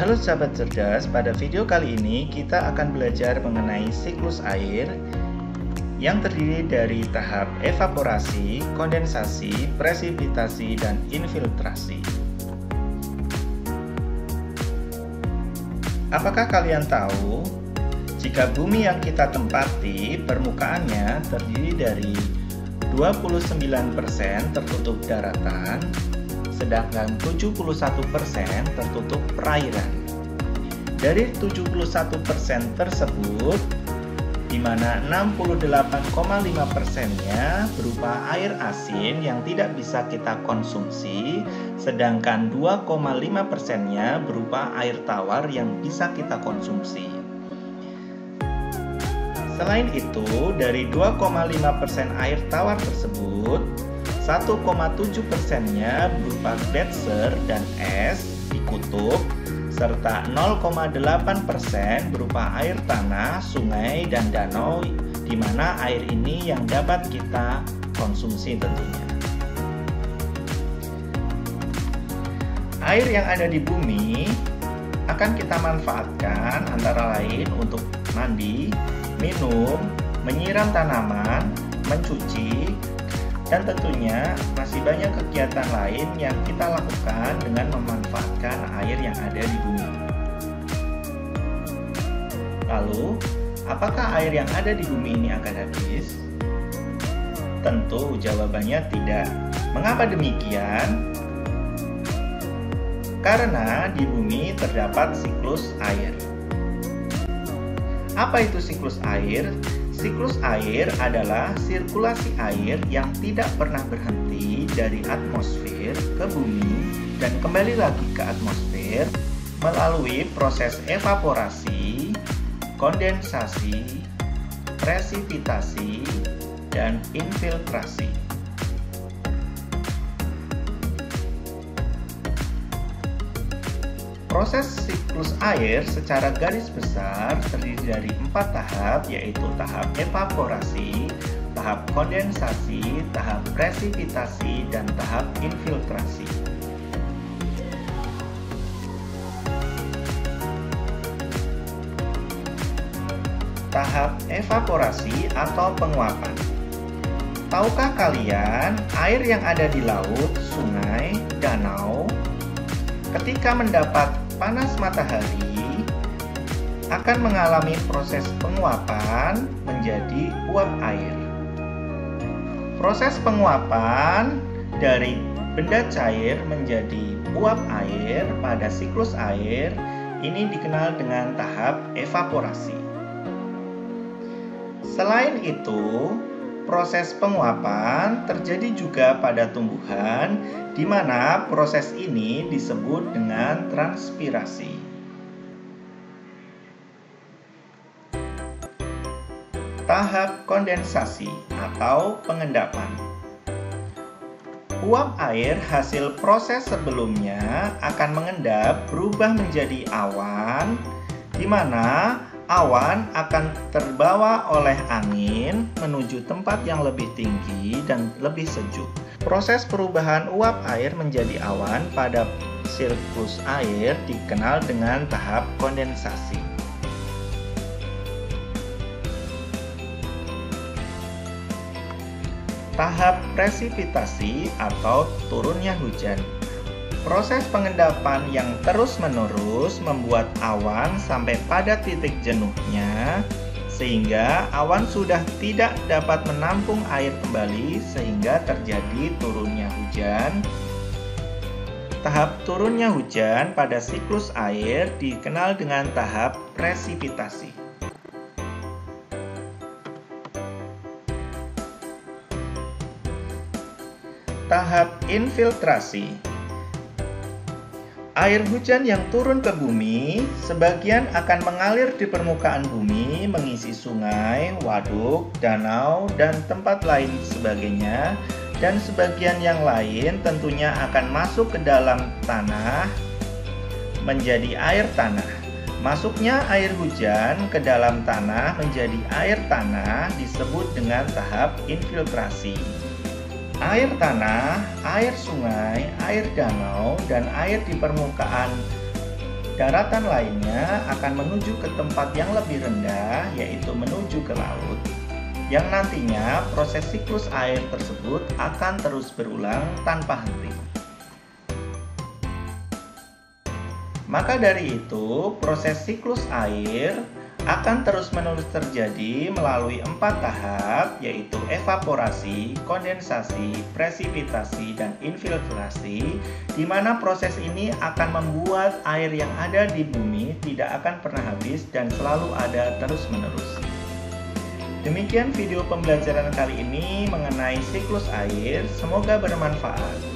Halo sahabat cerdas, pada video kali ini kita akan belajar mengenai siklus air yang terdiri dari tahap evaporasi, kondensasi, presipitasi, dan infiltrasi. Apakah kalian tahu jika bumi yang kita tempati permukaannya terdiri dari 29% tertutup daratan, sedangkan 71% tertutup perairan. Dari 71% tersebut, di mana 68,5%-nya berupa air asin yang tidak bisa kita konsumsi, sedangkan 2,5%-nya berupa air tawar yang bisa kita konsumsi. Selain itu, dari 2,5% air tawar tersebut, 1,7%-nya berupa gletser dan es di kutub, serta 0,8% berupa air tanah, sungai, dan danau, di mana air ini yang dapat kita konsumsi tentunya. Air yang ada di bumi akan kita manfaatkan antara lain untuk mandi, minum, menyiram tanaman, mencuci, dan tentunya masih banyak kegiatan lain yang kita lakukan dengan memanfaatkan air yang ada di bumi. Lalu, apakah air yang ada di bumi ini akan habis? Tentu jawabannya tidak. Mengapa demikian? Karena di bumi terdapat siklus air. Apa itu siklus air? Siklus air adalah sirkulasi air yang tidak pernah berhenti dari atmosfer ke bumi dan kembali lagi ke atmosfer melalui proses evaporasi, kondensasi, presipitasi, dan infiltrasi. Proses siklus air secara garis besar terdiri dari 4 tahap, yaitu tahap evaporasi, tahap kondensasi, tahap presipitasi, dan tahap infiltrasi. Tahap evaporasi atau penguapan. Tahukah kalian air yang ada di laut, sungai, danau, ketika mendapat panas matahari akan mengalami proses penguapan menjadi uap air. Proses penguapan dari benda cair menjadi uap air pada siklus air ini dikenal dengan tahap evaporasi. Selain itu, proses penguapan terjadi juga pada tumbuhan, di mana proses ini disebut dengan transpirasi. Tahap kondensasi atau pengendapan. Uap air hasil proses sebelumnya akan mengendap berubah menjadi awan, di mana awan akan terbawa oleh angin menuju tempat yang lebih tinggi dan lebih sejuk. Proses perubahan uap air menjadi awan pada siklus air dikenal dengan tahap kondensasi. Tahap presipitasi atau turunnya hujan. Proses pengendapan yang terus-menerus membuat awan sampai pada titik jenuhnya, sehingga awan sudah tidak dapat menampung air kembali sehingga terjadi turunnya hujan. Tahap turunnya hujan pada siklus air dikenal dengan tahap presipitasi. Tahap infiltrasi. Air hujan yang turun ke bumi, sebagian akan mengalir di permukaan bumi, mengisi sungai, waduk, danau, dan tempat lain sebagainya, dan sebagian yang lain tentunya akan masuk ke dalam tanah, menjadi air tanah. Masuknya air hujan ke dalam tanah menjadi air tanah disebut dengan tahap infiltrasi. Air tanah, air sungai, air danau, dan air di permukaan Daratan lainnya akan menuju ke tempat yang lebih rendah, yaitu menuju ke laut, yang nantinya proses siklus air tersebut akan terus berulang tanpa henti. Maka dari itu, proses siklus air akan terus-menerus terjadi melalui 4 tahap, yaitu evaporasi, kondensasi, presipitasi, dan infiltrasi, di mana proses ini akan membuat air yang ada di bumi tidak akan pernah habis dan selalu ada terus-menerus. Demikian video pembelajaran kali ini mengenai siklus air, semoga bermanfaat.